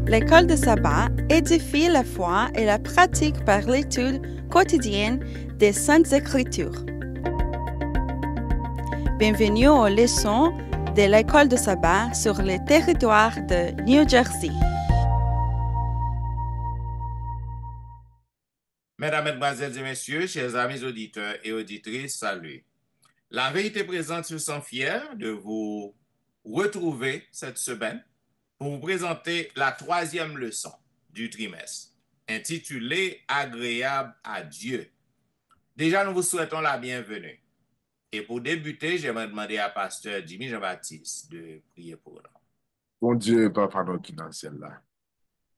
L'école de sabbat édifie la foi et la pratique par l'étude quotidienne des Saintes Écritures. Bienvenue aux leçons de l'école de sabbat sur le territoire de New Jersey. Mesdames, Mesdemoiselles et Messieurs, chers amis auditeurs et auditrices, salut. La vérité présente se sent fière de vous retrouver cette semaine pour vous présenter la troisième leçon du trimestre, intitulée Agréable à Dieu. Déjà, nous vous souhaitons la bienvenue. Et pour débuter, j'aimerais demander à Pasteur Jimmy Jean-Baptiste de prier pour nous. Bon Dieu, Papa notre qui dans le ciel là.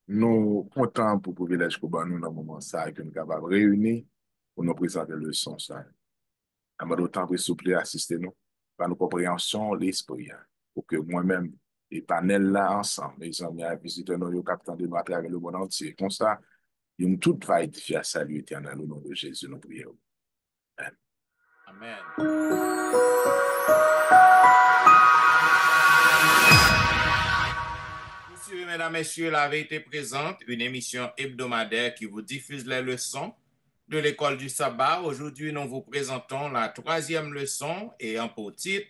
Nous comptons pour le privilège que nous dans le moment ça que nous sommes capables de réunir pour nous présenter le son ça. Nous d'autant plus souple assister nous par nos compréhensions l'esprit pour que moi-même et panel là ensemble, mes amis et visiteurs nous captant de nous à travers le monde entier. Comme ça, nous tout va édifier à salut éternel au nom de Jésus nous prions. Amen. Amen. Mesdames, Messieurs, la vérité présente, une émission hebdomadaire qui vous diffuse les leçons de l'école du sabbat. Aujourd'hui, nous vous présentons la troisième leçon ayant pour titre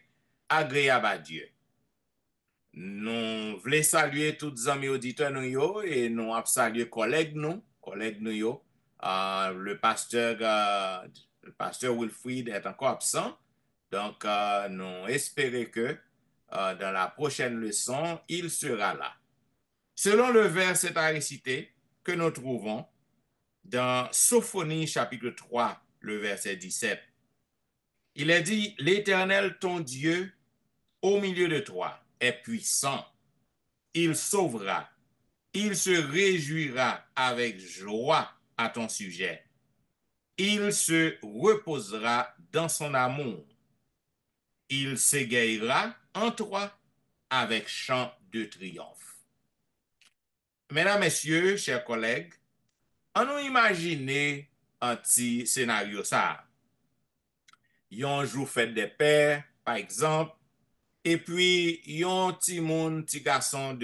Agréable à Dieu. Nous voulons saluer tous les amis auditeurs nous et nous saluer collègues nous, le pasteur Wilfried est encore absent, donc nous espérons que dans la prochaine leçon, il sera là. Selon le verset à réciter que nous trouvons dans Sophonie chapitre 3, le verset 17, il est dit, l'Éternel ton Dieu au milieu de toi est puissant, il sauvera, il se réjouira avec joie à ton sujet, il se reposera dans son amour, il s'égayera en toi avec chant de triomphe. Mesdames, Messieurs, chers collègues, on nous imagine un petit scénario ça. Yon jour fête des pères, par exemple, et puis yon petit moun, petit garçon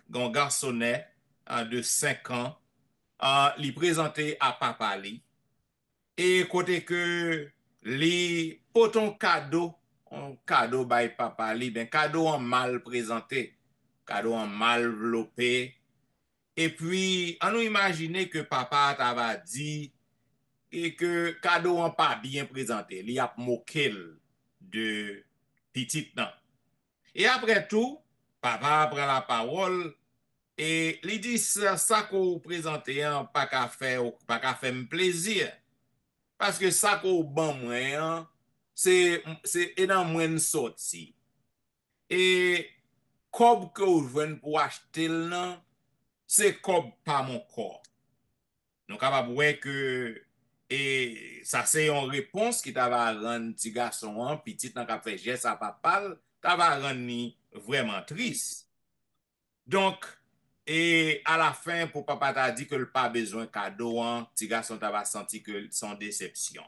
gon garçonnet de 5 ans, li présenté à papa li, et côté que li poton cadeau, un cadeau by papa li, ben cadeau en mal présenté, cadeau en mal enveloppé. Et puis, on nous imagine que papa t'ava dit et que cadeau n'a pas bien présenté. Il a moqué de petit nan. Et après tout, papa prend la parole et il dit ça qu'on présente pas qu'à faire plaisir. Parce que ça qu'on ban moi, c'est énorme moins sorti. Et comme que vous venez pour acheter nan, c'est comme pas mon corps. Nous capable voir que et ça c'est une réponse qui t'a va rendre petit garçon petit dans qu'a fait geste à papa, t'a va rendre vraiment triste. Donc et à la fin pour papa t'a dit que le pas besoin cadeau petit garçon t'a va senti que son déception.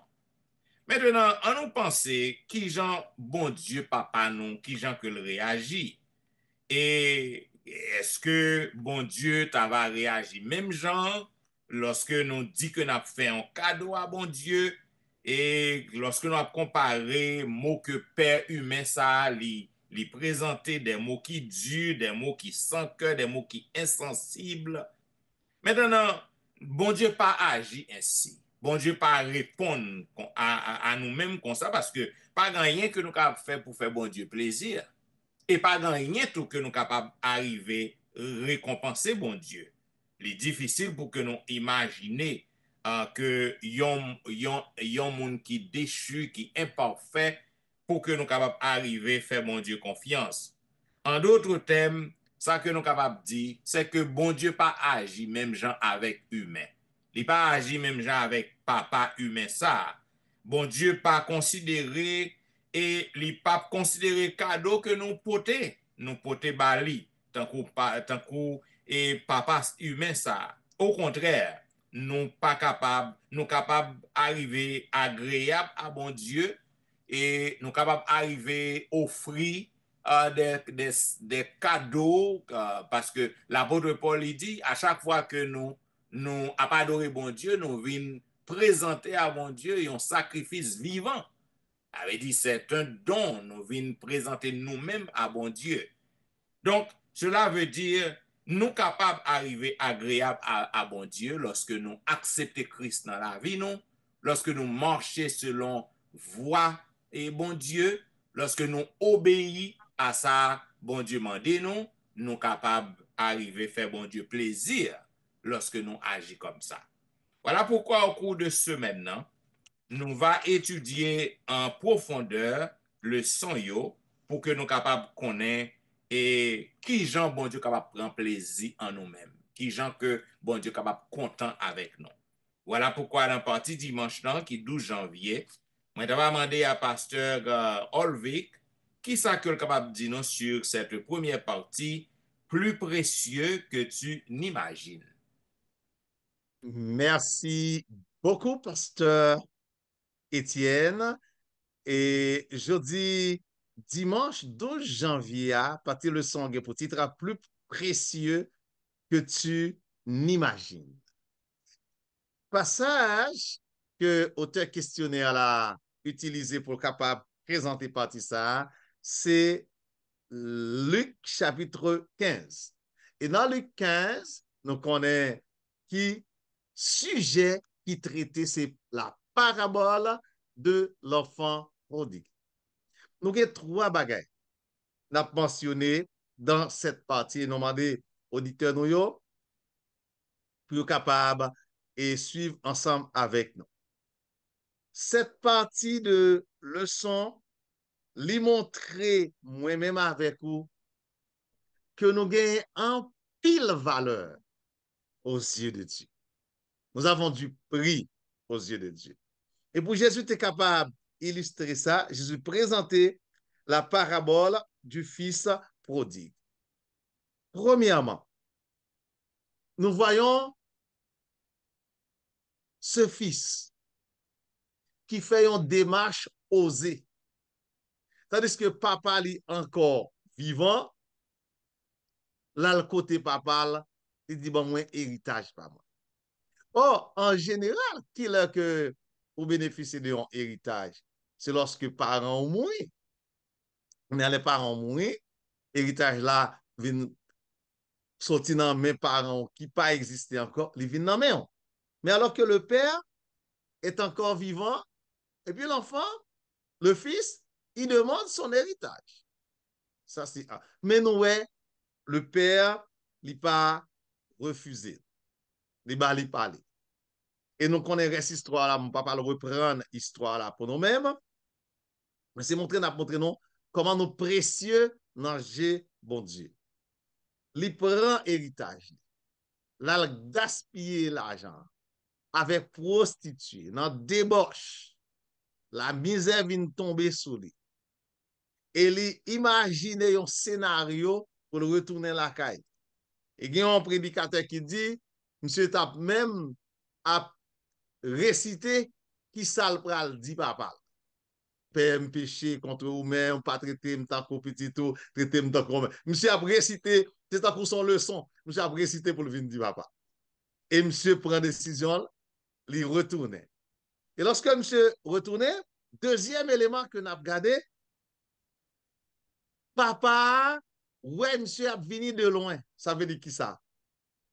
Maintenant, on nous penser qui Jean bon Dieu papa nous, qui Jean que le réagit. Et est-ce que bon Dieu t'a va réagir même genre lorsque nous dit que nous avons fait un cadeau à bon Dieu et lorsque nous avons comparé mots que père humain ça li présenter des mots qui durs, des mots qui sans cœur, des mots qui insensibles. Maintenant, bon Dieu pas agi ainsi. Bon Dieu pas répondre à nous-mêmes comme ça parce que pas rien que nous avons fait pour faire bon Dieu plaisir. Et pas rien tout que nous capables d'arriver récompenser bon Dieu. Il est difficile pour que nous imaginer que yon monde qui déchu, qui imparfait, pour que nous capables d'arriver faire bon Dieu confiance. En d'autres termes, ça que nous capables de dire, c'est que bon Dieu pas agi même gens avec humain. Il pas agi même gens avec papa humain ça. Bon Dieu pas considéré et li pas considérer cadeau que nous poté bali tant qu'on et papa humain ça. Au contraire, nous capables arriver agréable à bon Dieu et nous capables arriver offrir des cadeaux, parce que l'apôtre Paul il dit, à chaque fois que nous adoré bon Dieu, nous venons présenter à bon Dieu un sacrifice vivant. Avait dit, c'est un don, nous venons présenter nous-mêmes à bon Dieu. Donc, cela veut dire, nous capables d'arriver agréable à bon Dieu lorsque nous acceptons Christ dans la vie, nous, lorsque nous marchons selon voie et bon Dieu, lorsque nous obéissons à ça, bon Dieu m'a dit nous capables d'arriver faire bon Dieu plaisir lorsque nous agissons comme ça. Voilà pourquoi au cours de ce maintenant, nous va étudier en profondeur le son yo pour que nous capables de connaître et qui gens bon Dieu capable prendre plaisir en nous-mêmes, qui gens que bon Dieu capable content avec nous. Voilà pourquoi dans la partie dimanche qui est 12 janvier, moi je vais demander à pasteur Olvik qui ça que capable de dire nous sur cette première partie plus précieux que tu n'imagines. Merci beaucoup, pasteur Étienne. Et jeudi, dimanche 12 janvier, à partir le son pour titre plus précieux que tu n'imagines. Passage que auteur questionnaire a utilisé pour capable présenter partie ça, c'est Luc chapitre 15. Et dans Luc 15, nous connaissons qui sujet qui traitait, c'est la parabole de l'enfant prodigue. Nous avons trois bagages. Nous avons mentionné dans cette partie, nous avons demandé aux auditeurs nous pour être capables et suivre ensemble avec nous. Cette partie de leçon, lui montrer moi-même avec vous que nous gagnons en pile valeur aux yeux de Dieu. Nous avons du prix aux yeux de Dieu. Et pour Jésus, tu es capable d'illustrer ça. Jésus présentait la parabole du fils prodigue. Premièrement, nous voyons ce fils qui fait une démarche osée. Tandis que papa est encore vivant, là, le côté papa, il dit, bon, moi, héritage, pas moi. Or, en général, qui est que vous bénéficiez d'un héritage? C'est lorsque parents ont mouru. Mais les parents ont mouru, héritage là vient sortir dans mes parents qui pas existé encore, il vient dans mes. Mais alors que le père est encore vivant, et puis l'enfant, le fils, il demande son héritage. Ça, c'est un. Mais nous, le père, il pas refusé. Il pas parler. Et nous connaissons cette histoire là, mon papa le reprendre l'histoire là pour nous-mêmes. Mais c'est montrer nous comment nous précieux dans bon Dieu. Il prend héritage. Là, il gaspille l'argent avec prostituée, dans débauche. La misère vient tomber sur lui. Et il imagine un scénario pour le retourner la caille. Et il y a un prédicateur qui dit, monsieur tape même à réciter qui ça le pral dit papa. Père me péché contre vous-même, pas traiter m'ta petit tout, traiter m'ta comme. Monsieur a récité, c'est ta pour son leçon. Monsieur a récité pour le venir dire papa. Et monsieur prend décision, il retourne. Et lorsque monsieur retourne, deuxième élément que nous avons regardé, papa, ouais, monsieur a venu de loin. Ça veut dire qui ça?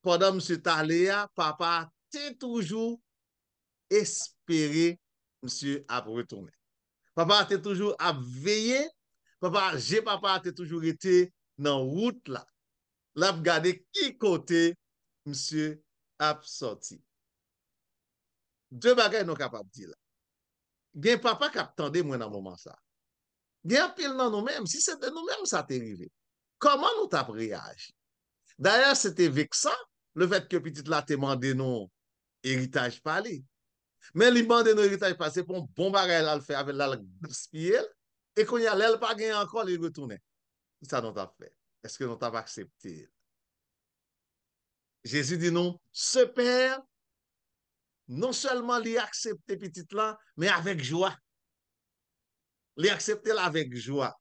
Pendant monsieur Taléa, papa, t'es toujours espéré, monsieur a retourné. Papa, t'es toujours à veiller. Papa, t'es toujours été dans la route là. Là, regardez qui côté monsieur a sorti. Deux bagages nous capables de dire là. Gen papa qui attendait moi dans le moment ça. Gen pile dans nous-mêmes. Si c'était nous-mêmes, ça t'est arrivé. Comment nous t'as réagi? D'ailleurs, c'était vexant le fait que petite là t'ai demandé non héritage parler. Mais li demandé non héritage passer pour un bon bagage là le faire avec la gaspiller et qu'on y a l'elle pas gagné encore il retourner. Ça nous t'a fait. Est-ce que nous t'a accepté? Jésus dit non, ce père non seulement lui accepté petite là, mais avec joie. Lui accepté là avec joie.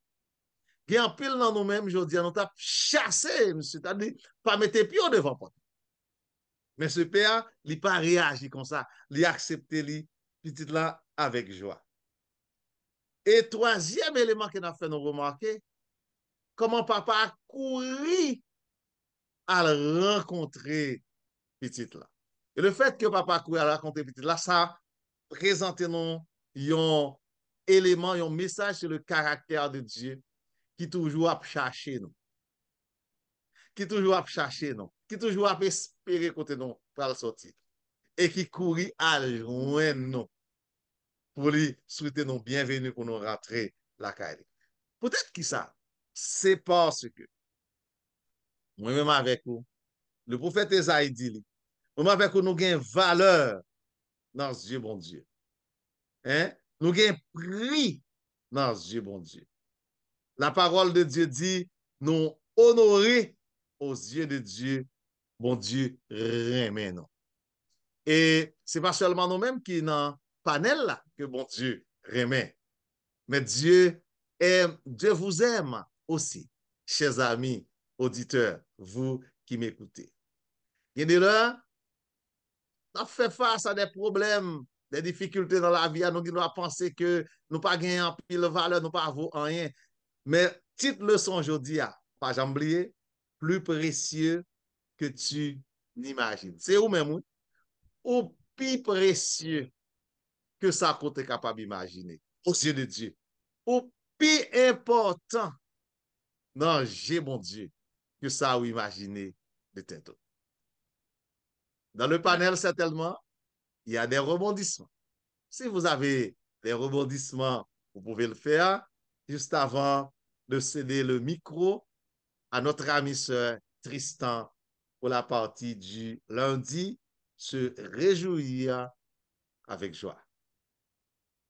Gen en pile dans nous-mêmes, je dis, nous t'a chassé, monsieur, t'as dit, pas mettre pied devant porte. Mais ce père, il pas réagi comme ça, il accepté li petit là avec joie. Et troisième élément qu'on a fait nous remarquer, comment papa a couru à rencontrer petit là. Et le fait que papa a couru à rencontrer petit là, ça présente nous un élément, un message sur le caractère de Dieu qui toujours a cherché nous. Qui toujours a cherché nous. Qui toujours a espéré côté nous pour le sortir. Et qui courit à joindre nous pour lui souhaiter nous bienvenue pour nous rentrer la caille. Peut-être que ça, c'est parce que moi-même avec vous, le prophète Esaïe dit, moi-même avec vous, nous avons valeur dans Dieu, bon Dieu. Hein? Nous avons prix dans Dieu, bon Dieu. La parole de Dieu dit, nous honorer aux yeux de Dieu, bon Dieu, remet nous. Et c'est pas seulement nous-mêmes qui dans panel là que bon Dieu remet, mais Dieu aime, Dieu vous aime aussi, chers amis, auditeurs, vous qui m'écoutez. Il y a des là, on fait face à des problèmes, des difficultés dans la vie, nous devons penser que nous pas gagner en pile de valeur, nous pas avoir rien. Mais petite leçon aujourd'hui, pas jamais oublier, plus précieux que tu n'imagines. C'est où même, oui? Ou plus précieux que ça qu'on est capable d'imaginer aux yeux de Dieu. Ou plus important dans j'ai mon Dieu que ça ou imaginer de tête. Dans le panel, certainement, il y a des rebondissements. Si vous avez des rebondissements, vous pouvez le faire juste avant de céder le micro à notre ami sœur Tristan pour la partie du lundi, se réjouir avec joie.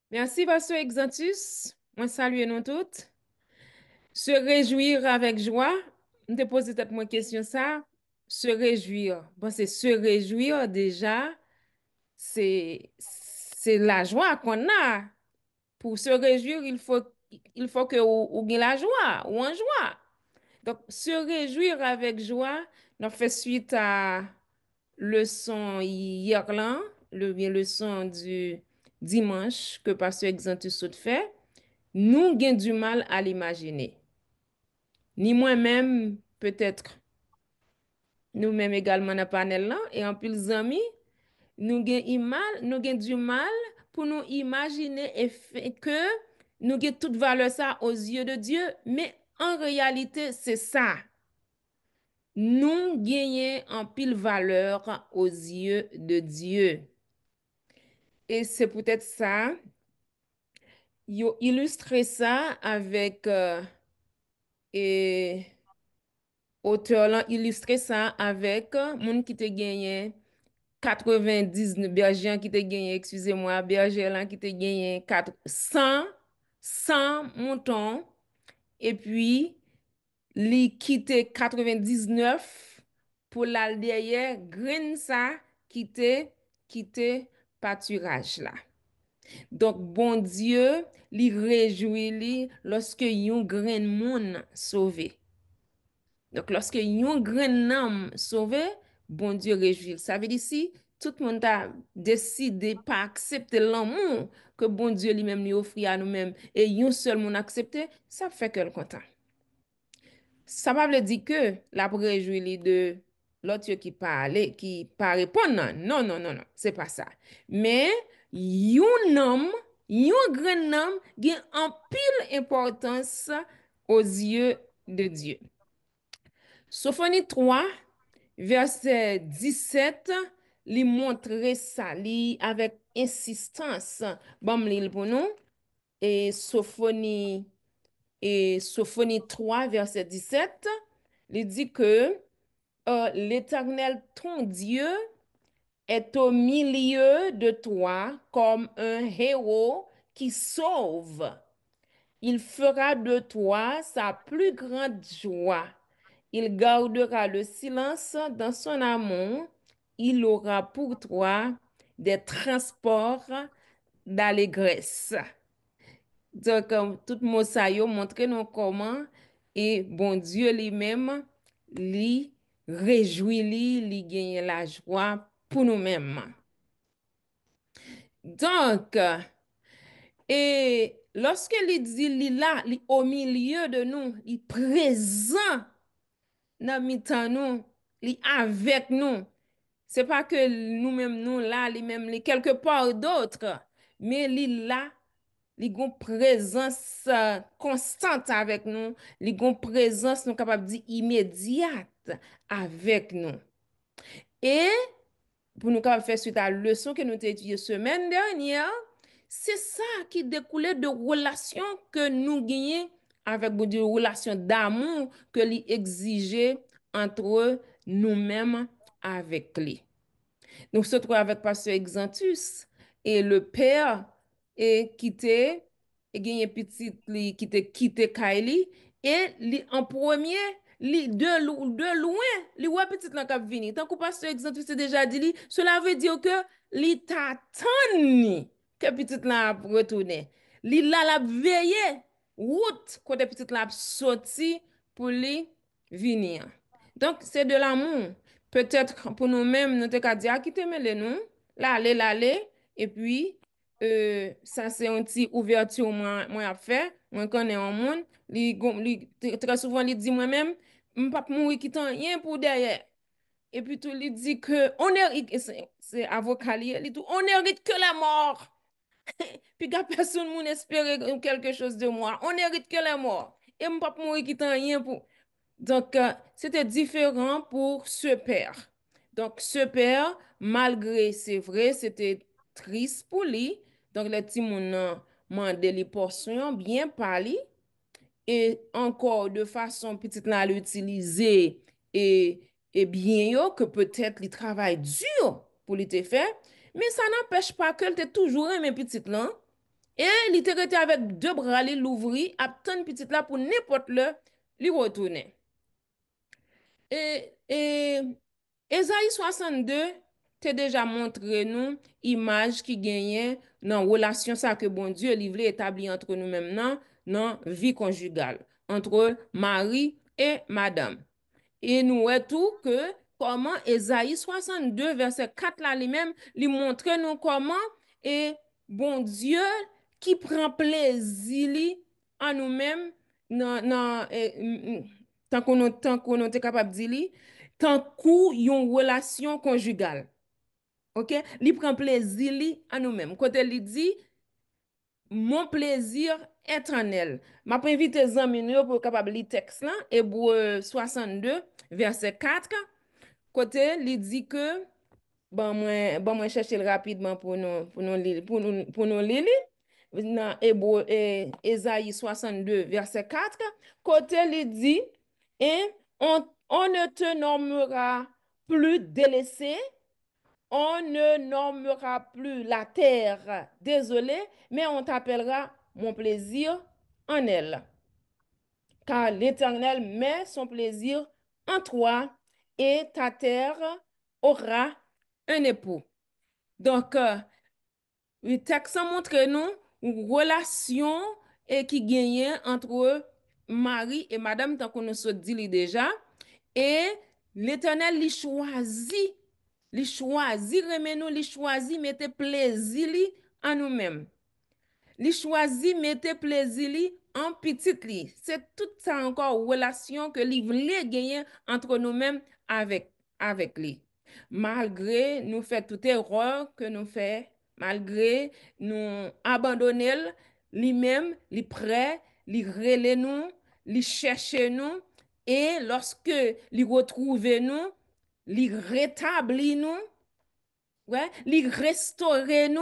Merci, Pasteur Exantus. Moi, salue nous toutes. Se réjouir avec joie. Je te pose peut-être une question ça. Se réjouir. Bon, c'est se réjouir déjà, c'est la joie qu'on a. Pour se réjouir, il faut que ou gagne la joie ou en joie. Donc, se réjouir avec joie, on fait suite à leçon hier là, bien leçon du dimanche que Pasteur Exantus fait. Nous avons du mal à l'imaginer. Ni moi-même, peut-être, nous-mêmes également dans le panel là, et en plus amis, nous avons du mal pour nous imaginer que nous avons toute valeur ça aux yeux de Dieu, mais en réalité, c'est ça. Nous gagnons en pile valeur aux yeux de Dieu. Et c'est peut-être ça. Yo illustré ça avec et auteur là illustré ça avec moun qui te gagné 99 berger qui te gagné excusez-moi berger là qui te gagné 100 moutons et puis li quitté 99 pour la derrière grain ça quitter pâturage là. Donc bon Dieu li réjouit li lorsque yon grain moun sauvé. Donc, lorsque yon grand âme sauvé, bon Dieu réjouit. Ça veut dire si tout le monde a décidé pas accepter l'amour que bon Dieu lui-même lui offre à nous-mêmes et yon seul monde accepté, ça fait que le content. Ça va veut dire que la réjouit de l'autre qui parle, qui pas répondre non, c'est pas ça. Mais yon homme, yon grand homme, gen en pile importance aux yeux de Dieu. Sophonie 3, verset 17, li montre ça, li avec insistance. Bon, li pour nous. Et Sophonie 3, verset 17, il dit que l'Éternel, ton Dieu, est au milieu de toi comme un héros qui sauve. Il fera de toi sa plus grande joie. Il gardera le silence dans son amour. Il aura pour toi des transports d'allégresse. Donc, tout mot ça yo montre nous comment et bon Dieu lui-même, lui réjouit, lui gagne la joie pour nous-mêmes. Donc, et lorsque il dit, il là, il au milieu de nous, il présent dans mi-temps nous, il avec nous. C'est pas que nous-mêmes, nous là, lui-même, quelque part d'autre, mais il là, il a une présence constante avec nous, il a une présence, nous capable de dire, immédiate avec nous. Et pour nous faire suite à la leçon que nous avons étudiée semaine dernière, c'est ça qui découlait de relations que nous gagnons avec des relations d'amour que lui exigeait entre nous-mêmes avec lui. Nous se trouvons avec Pasteur Exantus et le père et quitté et gagné petit li qui te quitté Kylie et en premier de loin li ouais petit là cap vini tant que Pasteur Exantus c'est déjà dit li cela veut dire que li t'attend que petit là retourner li là la veiller route côté petit là sorti pour li venir donc c'est de l'amour. Peut-être pour nous-mêmes, nous te ka di, qui te mêle nous, l'aller, et puis, ça c'est une petite ouverture moi à faire, moi connais un monde, très souvent, il dit moi-même, m'pas mourir qui t'en rien pour derrière. Et puis tout, il dit que, on est, c'est avocat, il dit, on hérite que la mort. Puis quand personne moun espérer quelque chose de moi, on hérite que la mort. Et m'pas mourir qui t'en rien pour. Donc, c'était différent pour ce père. Donc, ce père, malgré, c'est vrai, c'était triste pour lui. Donc, les petits moun mandé les portions bien parli et encore de façon petite là l'utiliser et bien yo que peut-être il travaille dur pour lui te faire, mais ça n'empêche pas que était toujours aimé petite là et il était resté avec deux bras il l'ouvrit, attendre petite là pour n'importe le lui retourner. Et Esaïe 62 t'a déjà montré nous image qui gagnait dans relation ça que bon Dieu livré établi entre nous-mêmes dans vie conjugale entre mari et madame. Et nous voyons tout que comment Esaïe 62 verset 4 là lui-même lui montre nous comment et bon Dieu qui prend plaisir en nous-mêmes tant qu'on est capable de dire tant qu'on une relation conjugale. OK? Li prend plaisir à nous-mêmes. Quand il dit mon plaisir éternel. M'a invité les amis pour capable lire texte là Hébreu 62 verset 4 côté il dit que moi chercher rapidement pour nous lire dans Hébreu Ésaïe 62 verset 4 côté il dit et on ne te nommera plus délaissé, on ne nommera plus la terre désolée, mais on t'appellera mon plaisir en elle. Car l'Éternel met son plaisir en toi et ta terre aura un époux. Donc, le texte montre nous une relation qui gagne entre mari et madame, tant qu'on nous dit déjà. Et l'Éternel, il choisit, remet nous, il choisit, mettez plaisir en nous-mêmes. Il choisit, mettez plaisir en petit li. C'est tout ça encore relation que il voulait gagner entre nous-mêmes avec lui. Malgré nous fait toute erreur que nous fait, malgré nous abandonner, lui-même, il prêt, il relève nous, il cherche nous, et lorsque il retrouve nous, il rétablit nous, ouais, il restaure nous,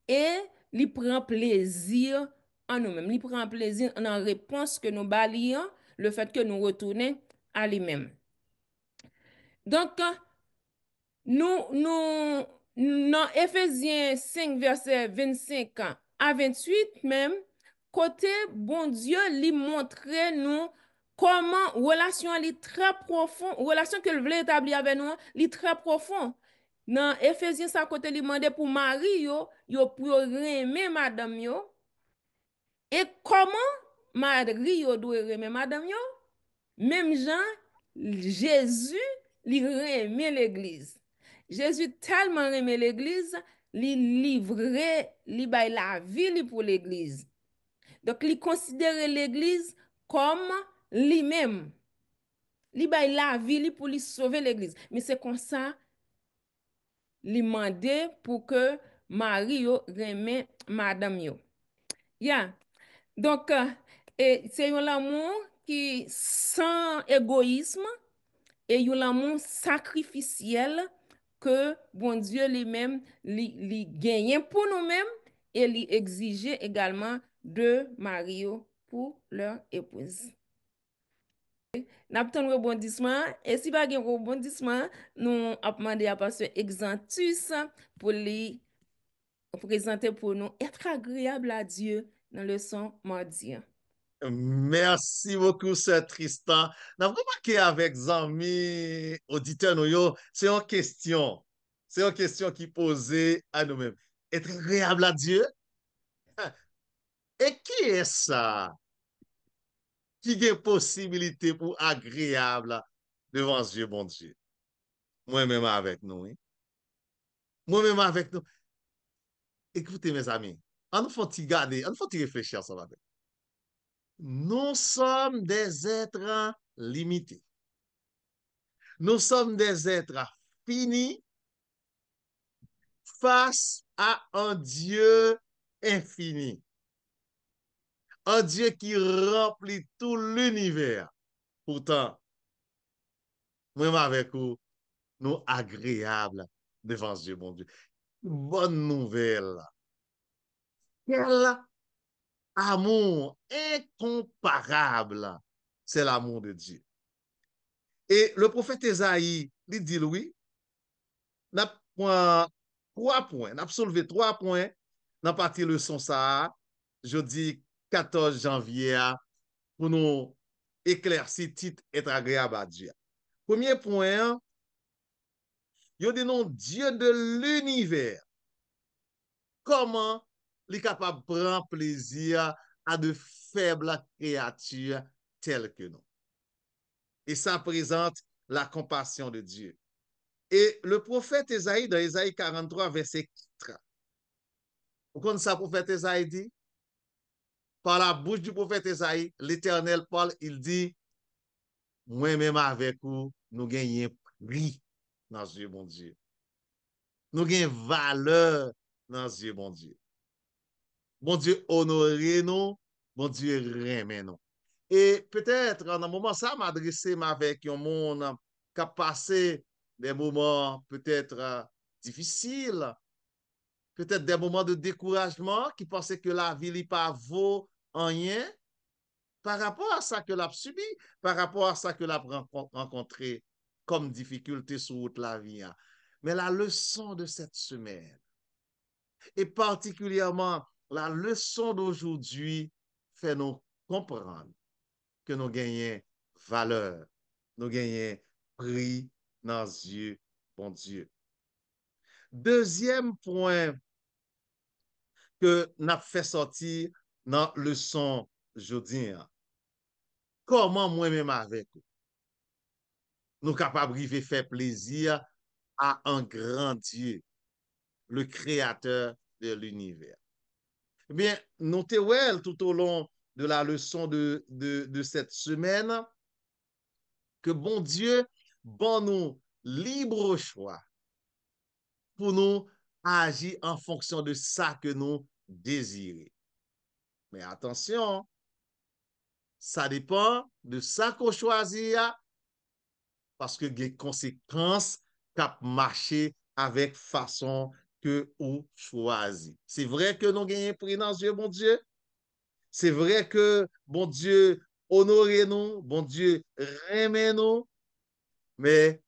et il prend plaisir en nous-mêmes. Il prend plaisir en réponse que nous balayons, le fait que nous retournons à lui-même. Donc, nous, dans Éphésiens 5, verset 25 à 28 même, côté bon Dieu, lui montre nous comment relation est très profond, relation que voulait établir avec nous, est très profond. Dans Éphésiens, ça côté lui demandé pour Marie, yo pour aimer madame yo. Et comment Marie yo doit aimer madame yo. Même Jean, Jésus, il aimait l'église. Jésus tellement aimait l'église, il livrait, il bay la vie pour l'église. Donc, il considérait l'église comme lui-même. Il bay la vie pour lui sauver l'église. Mais c'est comme ça, il demandait pour que Marie yo aimait madame yo. Yeah. Donc, c'est un amour qui sans égoïsme et un amour sacrificiel que bon Dieu lui-même li gagne pour nous-mêmes et li exigeait également de Mario pour leur épouse. N'a pas de rebondissement et si pas de rebondissement, nous avons demandé à pasteur Exantus pour lui présenter pour nous être agréable à Dieu dans le son mardi. Merci beaucoup, Sir Tristan. N'a remarqué avec amis auditeurs, c'est une question. C'est une question qui posée à nous-mêmes. Être agréable à Dieu? Et qui est ça? Qui a possibilité pour agréable devant Dieu, bon Dieu? Moi-même avec nous. Hein? Moi-même avec nous. Écoutez, mes amis, on nous faut garder, on nous faut réfléchir ensemble avec. Nous sommes des êtres limités. Nous sommes des êtres finis face à un Dieu infini. Un Dieu qui remplit tout l'univers. Pourtant, même avec vous, nous agréables devant Dieu, mon Dieu. Bonne nouvelle. Quel amour incomparable. C'est l'amour de Dieu. Et le prophète Esaïe, il dit, oui, n'a point 3 points, n'a soulevé 3 points dans partie leçon ça, jeudi 14 janvier, pour nous éclaircir titre être agréable à Dieu. Premier point, il dit non Dieu de l'univers. Comment il est capable de prendre plaisir à de faibles créatures telles que nous. Et ça présente la compassion de Dieu. Et le prophète Esaïe, dans Esaïe 43, verset 4, vous connaissez ça, le prophète Esaïe dit? Par la bouche du prophète Esaïe, l'Éternel parle, il dit, moi-même avec vous, nous gagnons prix dans Dieu, bon Dieu. Nous gagnons valeur dans Dieu, bon Dieu. Bon Dieu, honorez nous, bon Dieu, remet nous. Et peut-être, en un moment, ça m'adresser avec un monde qui a passé des moments peut-être difficiles, peut-être des moments de découragement, qui pensaient que la vie n'est pas vaut rien par rapport à ça que l'a subi, par rapport à ça que l'a rencontré comme difficulté sur toute la vie. Mais la leçon de cette semaine, et particulièrement la leçon d'aujourd'hui, fait nous comprendre que nous gagnons valeur, nous gagnons prix dans Dieu, bon Dieu. Deuxième point que nous avons fait sortir dans la leçon aujourd'hui, comment moi-même avec vous, nous sommes capables de faire plaisir à un grand Dieu, le créateur de l'univers. Eh bien, notez tout au long de la leçon de cette semaine que bon Dieu, bon nous libre choix pour nous agir en fonction de ça que nous désirons. Mais attention, ça dépend de ça qu'on choisit parce que des conséquences cap marcher avec façon que ou choisit. C'est vrai que nous gagnons prix dans Dieu, bon Dieu. C'est vrai que bon Dieu honorez nous, bon Dieu remet nous, mais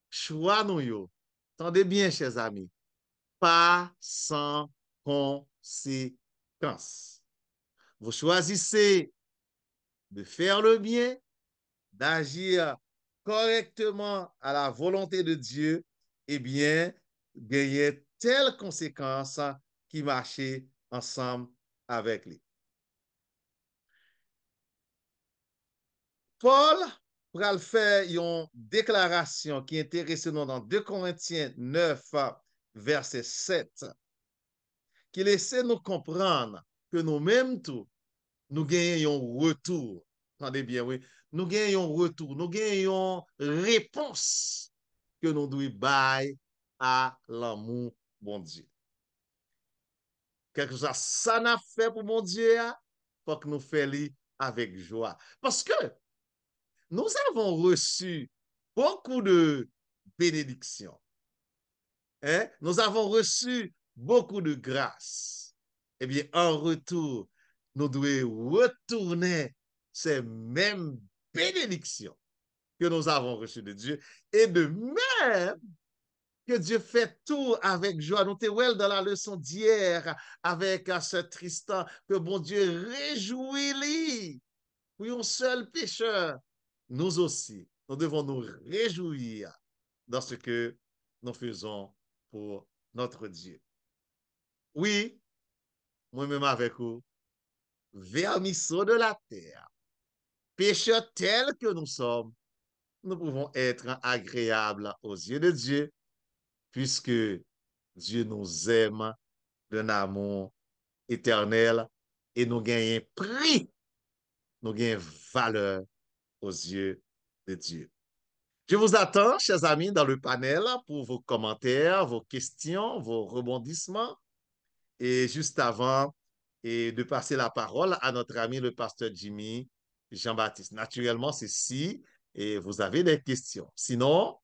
choix nous yo. Tendez bien, chers amis, pas sans conséquence. Vous choisissez de faire le bien, d'agir correctement à la volonté de Dieu, eh bien, gagner telles conséquences qui marchent ensemble avec lui. Paul pral faire une déclaration qui intéresse nous dans 2 Corinthiens 9, verset 7, qui laisse nous comprendre que nous-mêmes tout, nous gagnons un retour. Attendez bien, oui. Nous gagnons un retour, nous gagnons une réponse que nous devons bailler à l'amour bon Dieu. Quelque chose ça n'a fait pour mon Dieu, faut que nous fassions avec joie. Parce que nous avons reçu beaucoup de bénédictions. Hein? Nous avons reçu beaucoup de grâce. Eh bien, en retour, nous devons retourner ces mêmes bénédictions que nous avons reçues de Dieu. Et de même que Dieu fait tout avec joie. Nous t'es dans la leçon d'hier avec ce Tristan, que bon Dieu réjouit pour un seul pécheur. Nous aussi, nous devons nous réjouir dans ce que nous faisons pour notre Dieu. Oui, moi-même avec vous, vermisseaux de la terre, pécheurs tels que nous sommes, nous pouvons être agréables aux yeux de Dieu, puisque Dieu nous aime d'un amour éternel et nous gagnons prix, nous gagnons valeur aux yeux de Dieu. Je vous attends, chers amis, dans le panel pour vos commentaires, vos questions, vos rebondissements. Et juste avant de passer la parole à notre ami le pasteur Jimmy Jean-Baptiste. Naturellement, c'est si et vous avez des questions. Sinon,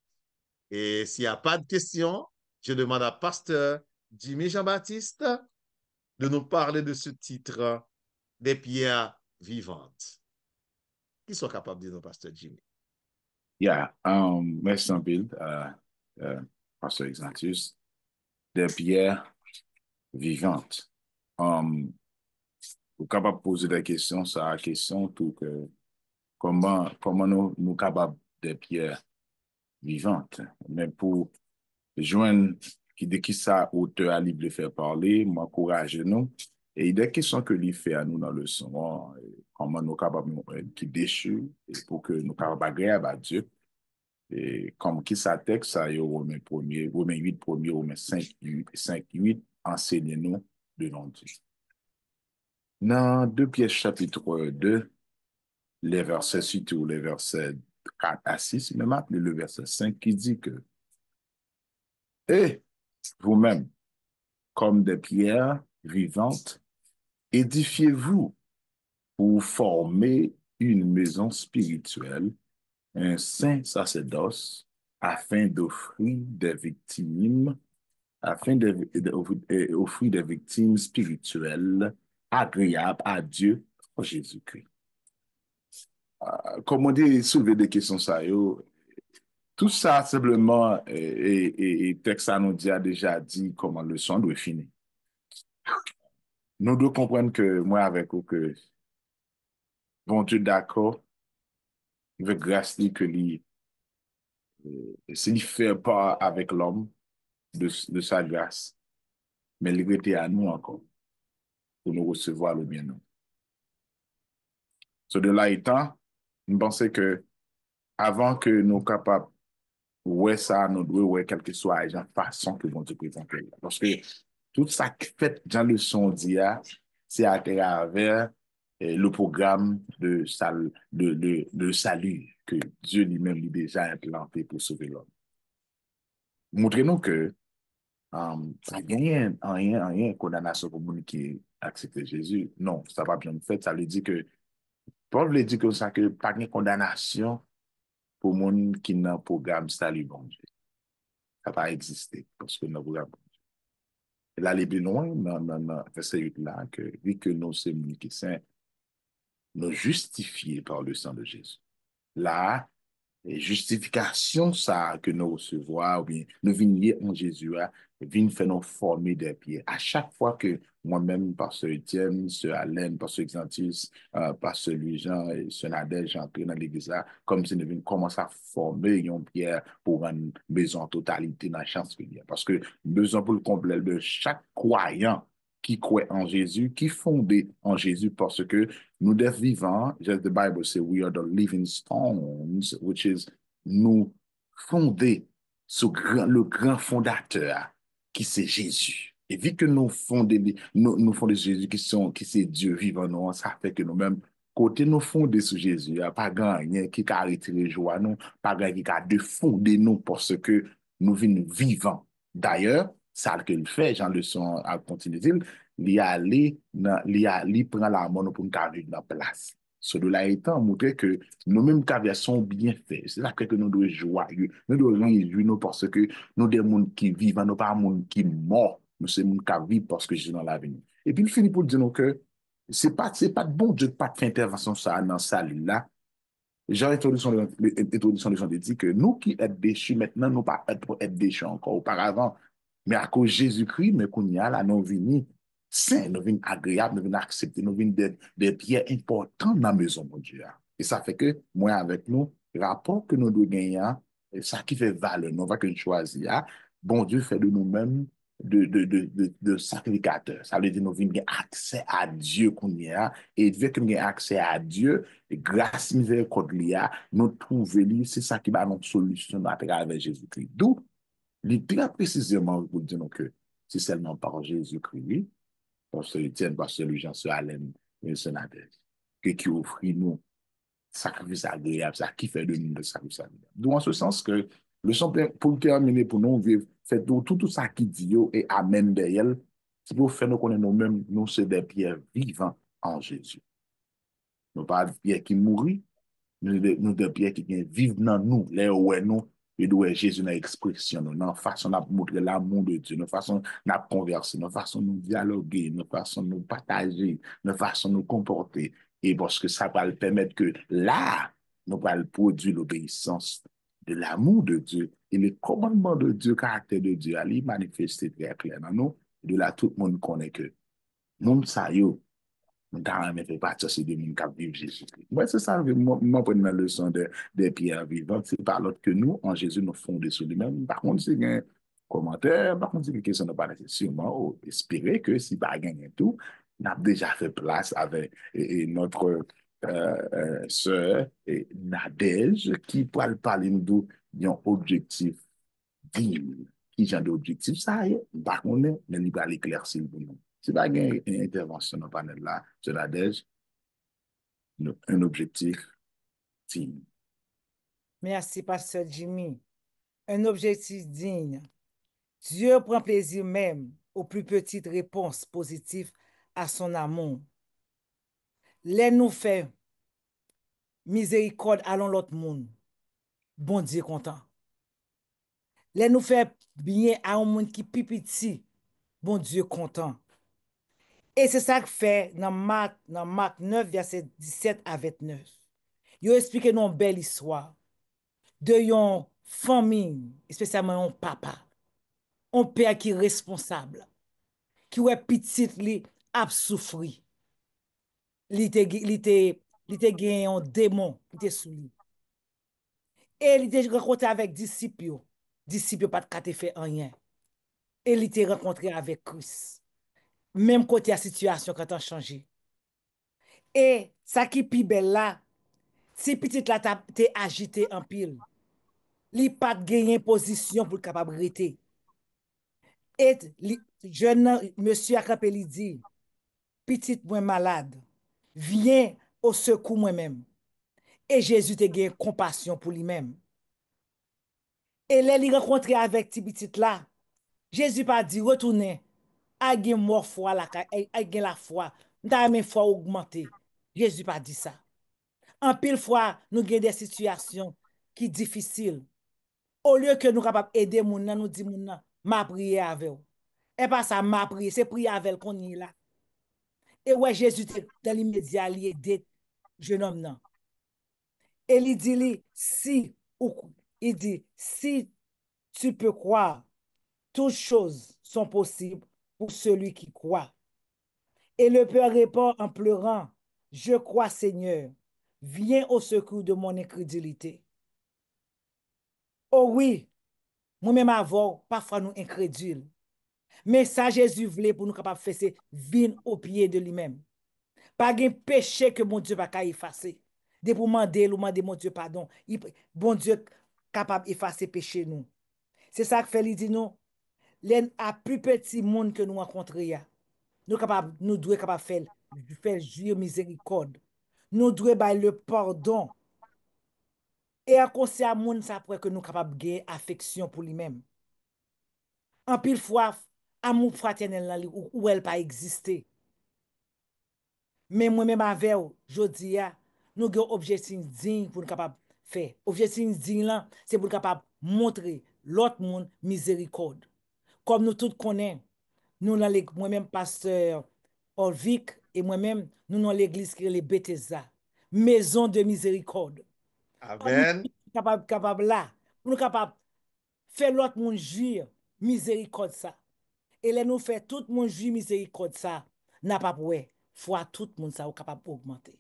et s'il n'y a pas de questions, je demande à pasteur Jimmy Jean-Baptiste de nous parler de ce titre des pierres vivantes. Qui sont capables de dire, pasteur Jimmy? Merci en pile, pasteur Ignatius. Des pierres vivantes. Vous capable de poser des questions, ça la question tout que comment nous capables des pierres vivantes. Mais pour joindre de qui ça auteur a libre de faire parler, m'encourage nous. Et des questions que lui fait à nous dans le son, comment nous capables qui déchue et pour que nous capables agréable à Dieu. Et comme qui ça texte, ça y est, Romains 1er, Romains 8 1er, Romains 5 8, enseignez-nous de nom de Dieu. Dans 2 Pierre chapitre 2, les versets, surtout les versets 4 à 6, même appelé le verset 5 qui dit que et vous-même, comme des pierres vivantes, édifiez-vous pour former une maison spirituelle, un saint sacerdoce, afin d'offrir des victimes, offrir des victimes spirituelles agréables à Dieu en Jésus-Christ. Comme on dit, soulever des questions ça, tout ça simplement, et texte ça nous dit, a déjà dit comment le son doit finir. Nous devons comprendre que moi avec vous, que bon Dieu d'accord, avec grâce que lui, s'il fait pas avec l'homme de sa grâce, mais il était à nous encore pour nous recevoir le bien nous. So de là étant, je pense que avant que nous capables ouais ça, nous devons ouais quelle que soit la façon que bon Dieu présente. Parce que tout ça qui fait dans le son d'IA, c'est à travers le programme de salut que Dieu lui-même lui déjà implanté pour sauver l'homme. Montrez-nous que ça n'y a rien condamnation pour les gens qui acceptent Jésus. Non, ça va bien fait. Ça veut dire que Paul veut dire que ça que pas de condamnation pour les gens qui n'ont pas programme salut bon Dieu. Ça va exister parce que nous programme. Et là, les plus loin dans verset 8 là, que vu que nous sommes qui saints, nous justifiés par le sang de Jésus. Là, et justification ça que nous recevons, ou bien nous venons en Jésus, venons faire nous former des pieds. À chaque fois que moi-même, pasteur Etienne, sœur Alain, pasteur Xantius, pasteur Louis-Jean et sœur Nadège, j'entre dans l'église là, comme si nous venons commencer à former une pierre pour une besoin en totalité dans la chance qu'il y a. Parce que besoin pour le complet de chaque croyant qui croient en Jésus, qui fondés en Jésus, parce que nous des vivants, just the Bible says we are the living stones, which is nous fondés sur le grand fondateur qui c'est Jésus. Et vu que nous fondons Jésus qui c'est Dieu vivant, nous, ça fait que nous-mêmes, côté nous fondés sur Jésus, il n'y a pas rien qui a arrêté les joies, nous, pas rien qui a défondé nous parce que nous vivons vivants. D'ailleurs, ça que le fait, Jean Leçon a continué de dire, il prend la mort pour nous vivre dans la place. Ce là étant montré que nous-mêmes sont bien faits. C'est ça que nous devons joyeux. Nous devons réjouir nous parce que nous des gens qui vivent, nous pas des gens qui morts. Nous sommes des gens qui vivent parce que Jésus dans l'avenir. Et puis il finit pour dire nous que c'est pas de bon Dieu de pas faire intervention ça dans salut là. Jean introduction de dit que nous qui sommes déchus maintenant, nous pas être déchus encore auparavant. Mais à cause de Jésus-Christ, mais qu'on y a là, nous venons saints, nous venons agréables, nous venons accepter, nous venons des pierres importantes dans la maison de Dieu. Et ça fait que, moi avec nous, le rapport que nous devons gagner, ça qui fait valeur, nous va que nous choisir, bon Dieu fait de nous-mêmes de sacrificateurs. Ça veut dire que nous venons accès à Dieu qu'on y a, et vu que nous avons accès à Dieu, grâce miséricorde, nous trouvons, c'est ça qui va notre solution à travers Jésus-Christ. D'où très précisément, vous dire que c'est seulement par Jésus-Christ, parce que Étienne, parce que le Jean se Alain, le sénateur, qui offre nous sacrifice agréable, ça qui fait de nous le sacrifice agréable. Donc, en ce sens que le son pour terminer, pour nous vivre, fait tout ça qui dit et amène derrière, c'est pour faire nous connaître nous-mêmes, nous, c'est des pierres vivantes en Jésus. Nous pas des pierres qui mourent, nous des pierres qui vivent dans nous, les où nous, et d'où est Jésus dans l'expression, dans la façon de montrer l'amour de Dieu, dans la façon de converser, dans la façon de dialoguer, dans la façon de partager, dans la façon de nous comporter. Et parce que ça va le permettre que là, nous allons produire l'obéissance de l'amour de Dieu et le commandement de Dieu, le caractère de Dieu, à lui manifester très clair dans nous. Et de là, tout le monde connaît que nous, ça y est, nous avons fait partie de ces deux mondes qui vivent Jésus-Christ. Moi, c'est ça, moi, prendre la leçon des pierres vivantes, c'est par l'autre que nous, en Jésus, nous fondons sur lui-même. Par contre, c'est un commentaire, par contre, c'est une question de pas nécessairement espérer que si pas gagner tout, on a déjà fait place avec notre sœur Nadège qui pourrait parler d'un objectif digne. Qui genre d'objectif ça y est, par contre, mais il va l'éclaircir pour nous. Si pas une intervention dans le panel là, je l'adège, un objectif digne. Merci, Pasteur Jimmy. Un objectif digne. Dieu prend plaisir même aux plus petites réponses positives à son amour. Les nous fait miséricorde allons l'autre monde. Bon Dieu content. Les nous fait bien à un monde qui petit. Bon Dieu content. Et c'est ça que fait dans Marc 9, verset 17 à 29. Il explique une belle histoire de yon famille, spécialement un papa, un père qui est responsable, qui est petit li a souffri. Li te gen un démon qui te sous lui. Et il te rencontré avec disciples. Disciples pas de fait rien. Et il te rencontré avec Christ. Même côté la situation quand on changé. Et ça qui pi belle là, si petit là t'es agité en pile. Li pas gagné position pour capable rester. Et jeune monsieur a li dit, petit moi malade, viens au secours moi-même. Et Jésus te gagné compassion pour lui-même. Et là, il rencontré avec petit là, Jésus pas dit retourner, a gen mort foi la, a gen la foi, n'ta même foi augmenter. Jésus pas dit ça. En pile fois, nous gen des situations qui difficiles. Au lieu que nous capable aider moun nan, nous dit moun nan, m'a prié avec vous. Et pas ça m'a prié, c'est prier avec qu'on y là. Et ouais, Jésus dans l'immédiat, il aidé jeune homme nan. Et il dit si tu peux croire, toutes choses sont possibles pour celui qui croit. Et le père répond en pleurant, je crois Seigneur, viens au secours de mon incrédulité. Oh oui, moi-même avant, parfois nous incrédules. Mais ça, Jésus voulait pour nous capables de faire, c'est venir au pied de lui-même. Pas de péché que mon Dieu pas qu'à effacer. Dès pour demander, ou demander mon Dieu pardon, bon Dieu capable d'effacer péché nous. C'est ça que fait, il dit nous, les à plus petit monde que nous rencontrons, nous devons capable faire jouir miséricorde. Nous devons bailler le pardon. Et à cause de monde ça après que nous capable de gagner affection pour lui-même. En pile fois, amour fraternel là, ou elle pas existé. Mais moi-même avec vous, je dis, nous avons un objectif digne pour nous capable faire. Objectif digne là, c'est pour nous capable montrer l'autre monde miséricorde. Comme nous tous connaissons, nous dans moi-même pasteur Orvic et moi-même, nous dans l'église qui est les Bethesda, maison de miséricorde. Comme nous Amen. capable là, pour nous capable faire l'autre monde jouir miséricorde ça. Et là nous fait tout le monde jouir miséricorde ça, n'a pas pour foi tout le monde ça est capable d'augmenter.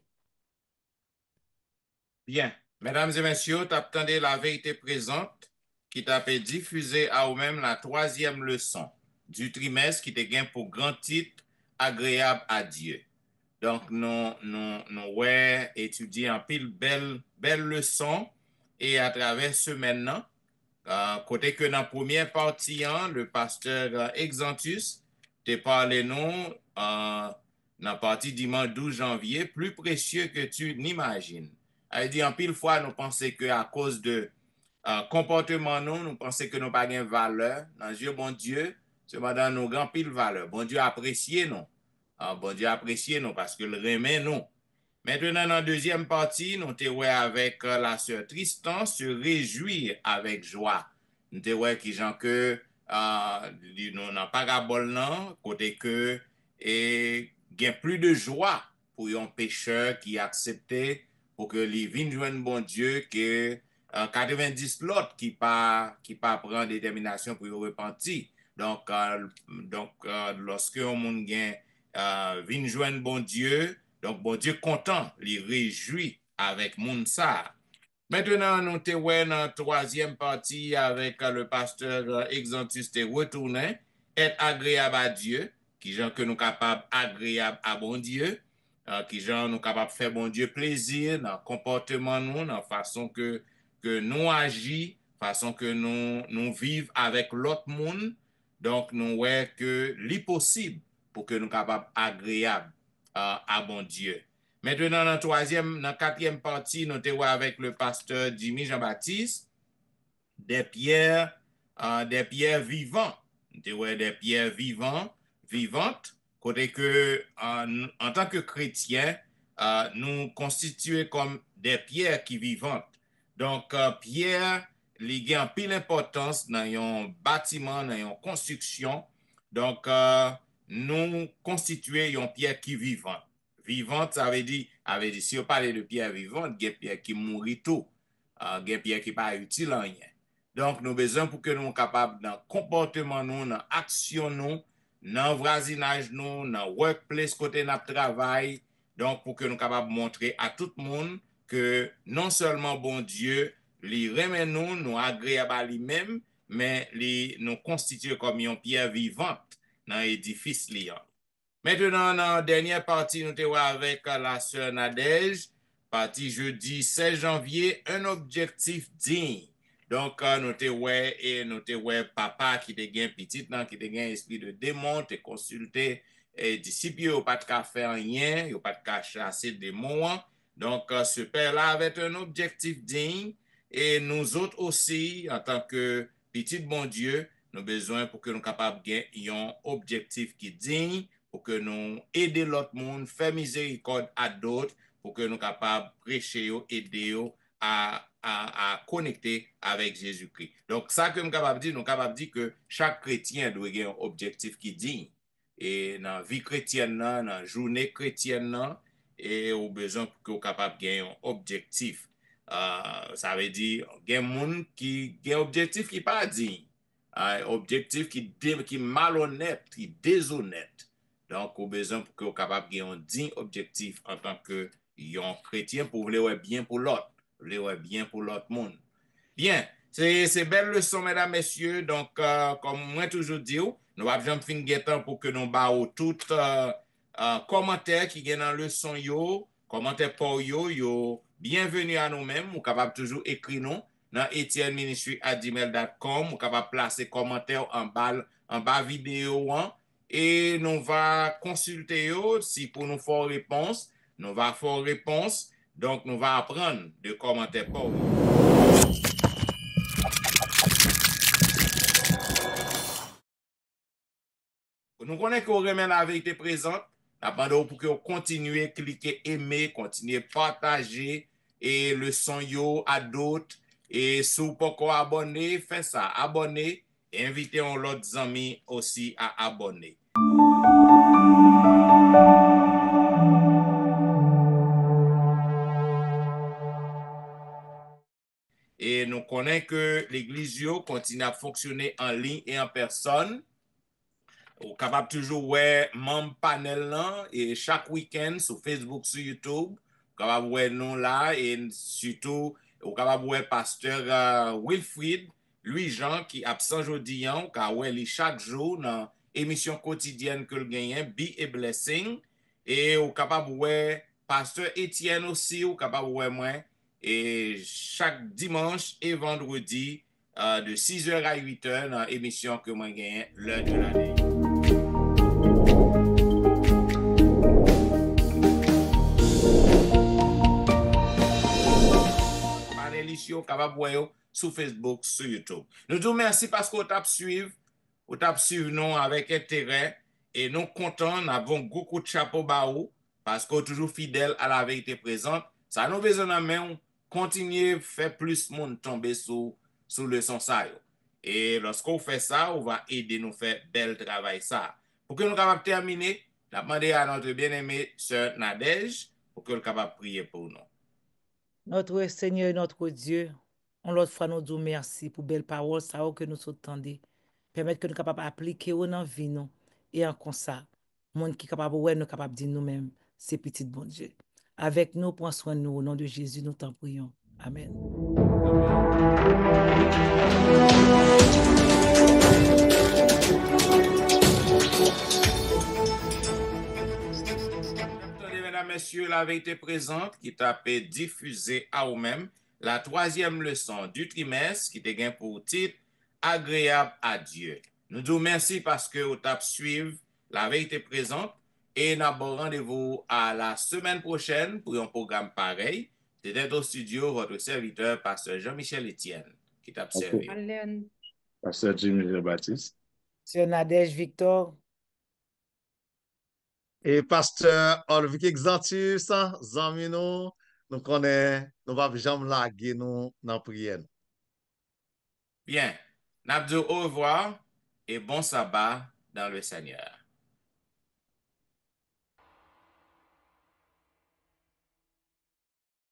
Bien. Mesdames et messieurs, t'attendez la vérité présente qui t'a fait diffuser à vous-même la 3e leçon du trimestre qui te gagne pour grand titre agréable à Dieu. Donc, nous ouais, étudier en pile belle leçon et à travers ce maintenant, côté que dans la première partie, le pasteur Exantus te parlé nous dans la partie dimanche 12 janvier, plus précieux que tu n'imagines. Elle dit en pile fois, nous pensons que à cause de comportement nous pensons que nous pas de valeur. Dans Dieu, bon Dieu, c'est madame nous grand pile valeur. Bon Dieu apprécie nous. Bon Dieu apprécie nous parce que le remet nous. Maintenant, dans la deuxième partie, nous te avec la sœur Tristan se réjouir avec joie. Nous te qui gens que nous n'avons pas parabole non, côté que et gain plus de joie pour un pécheur qui accepté pour que les vienne joindre bon Dieu que 90 l'autre qui pas prend détermination pour repentir. Donc lorsque un monde gain vienne joindre bon Dieu, donc bon Dieu content, il réjouit avec moun ça. Maintenant, nous te dans la troisième partie avec le pasteur Exantus te retourné, être agréable à Dieu, qui gens que nous capables agréable à bon Dieu, qui gens nous capables faire bon Dieu plaisir dans le comportement nous, dans la façon que nous agissons, façon que nous vivons avec l'autre monde. Donc, nous voyons que l'impossible pour que nous capables agréable à bon Dieu. Maintenant, dans la quatrième partie, nous sommes avec le pasteur Jimmy Jean-Baptiste, des pierres vivantes. Nous sommes des pierres vivantes, côté que, en tant que chrétiens, nous constituons comme des pierres qui vivantes. Donc, pierre, il y a pile d'importance dans un bâtiment, dans une construction. Donc, nous constituons une pierre qui vivante. Vivante, ça veut dire, si on parle de pierre vivante, il y a pierre qui mourit tout. Il y a pierre qui n'est pas utile en rien. Donc, nous avons besoin pour que nous soyons capables dans le comportement, dans l'action, dans le voisinage, dans le workplace, côté notre travail. Donc, pour que nous soyons capables de montrer à tout le monde que non seulement bon Dieu, il remet nous agréables à lui-même, mais nous constitue comme une pierre vivante dans l'édifice liant. Maintenant, dans la dernière partie, nous sommes avec la sœur Nadège, partie jeudi 16 janvier, un objectif digne. Donc, nous sommes papa qui te gagne petit, qui te gagne esprit de démon, te consulter, et disciples, il n'y a pas de faire rien, il n'y a pas de chasser des démons. Donc, ce père-là avait un objectif digne, et nous autres aussi, en tant que petit bon Dieu, nous avons besoin pour que nous soyons capables de gagner un objectif qui est digne, pour que nous aider l'autre monde, faire miséricorde à d'autres, pour que nous soyons capables de prêcher, aider à connecter avec Jésus-Christ. Donc, ça que nous sommes capables de dire, nous sommes capables de dire que chaque chrétien doit avoir un objectif qui est digne. Et dans la vie chrétienne, dans la journée chrétienne, et au besoin pour que nous soyons capables de gagner un objectif. Ça veut dire qu'il y a des gens qui ont un objectif qui n'est pas digne. Un objectif qui est malhonnête, qui est déshonnête. Donc, au besoin pour que vous capable de un digne objectif en tant que chrétien pour vouloir bien pour l'autre, vouloir bien pour l'autre monde. Bien, c'est belle leçon, mesdames, messieurs. Donc, comme moi toujours dis, nous va jamais fin getan pour que nous bao tout commentaire qui est dans le son yo, commentaire pour yo, bienvenue à nous-mêmes, ou capable toujours écrire nous dans etienneministry@gmail.com, ou capable placer commentaire en bas vidéo et nous va consulter yo si pour nous faire réponse, nous va faire réponse, donc nous va apprendre de commentaires pour vous. Nous connaissons qu'on remet la vérité présente. Nous pour que vous continuez à cliquer, aimer, continuer à partager et le son yo à d'autres. Et si vous n'êtes pas abonné, faites ça, abonnez et invitez l'autre amis aussi à abonner. Et nous connaissons que l'église yo continue à fonctionner en ligne et en personne. Ou capable toujours ouais membre panel là et chaque week-end sur Facebook, sur YouTube, capable ouais nous là et surtout ou capable ouais pasteur Wilfried Louis Jean qui absent aujourd'hui hein, car ouais li chaque jour dans émission quotidienne que le gagne Be a Blessing et ou capable ouais pasteur Étienne aussi ou capable ouais moi et chaque dimanche et vendredi de 6h à 8h dans émission que moi gagne l'heure de l'année. Capable voir sur Facebook, sur YouTube. Nous vous merci parce que vous avez suivi nous avec intérêt et nous contents, nous avons beaucoup de chapeau baou parce que vous toujours fidèle à la vérité présente. Ça nous besoin de main continuer faire plus monde tomber sous le son ça. Et lorsqu'on fait ça, on va aider nous faire bel travail ça. Pour que nous capables terminer, je demande à notre bien-aimée sœur Nadège pour que nous capable prier pour nous. Notre Seigneur et notre Dieu, on l'autre fois nous disons merci pour belle parole, ça que nous entendons. Permettre que nous capables d'appliquer dans la vie nous et en comme ça. Monde qui capable ouais nous capable dire nous-mêmes c'est petit bon Dieu. Avec nous, prends soin de nous au nom de Jésus, nous t'en prions. Amen. Mesdames, Messieurs, la vérité présente qui t'a diffusé à vous-même la 3e leçon du trimestre qui te gagne pour titre agréable à Dieu. Nous vous merci parce que vous t'avez suivi la vérité présente et nous avons rendez-vous à la semaine prochaine pour un programme pareil. C'était au studio votre serviteur, pasteur Jean-Michel Etienne, qui t'a servi. Pasteur Jimmy Baptiste. Sœur Nadège Victor. Et pasteur Olvik Exantus, zami nous connaissons, nous va jamais laguer nous dans la prière. Bien, nous au revoir et bon sabbat dans le Seigneur.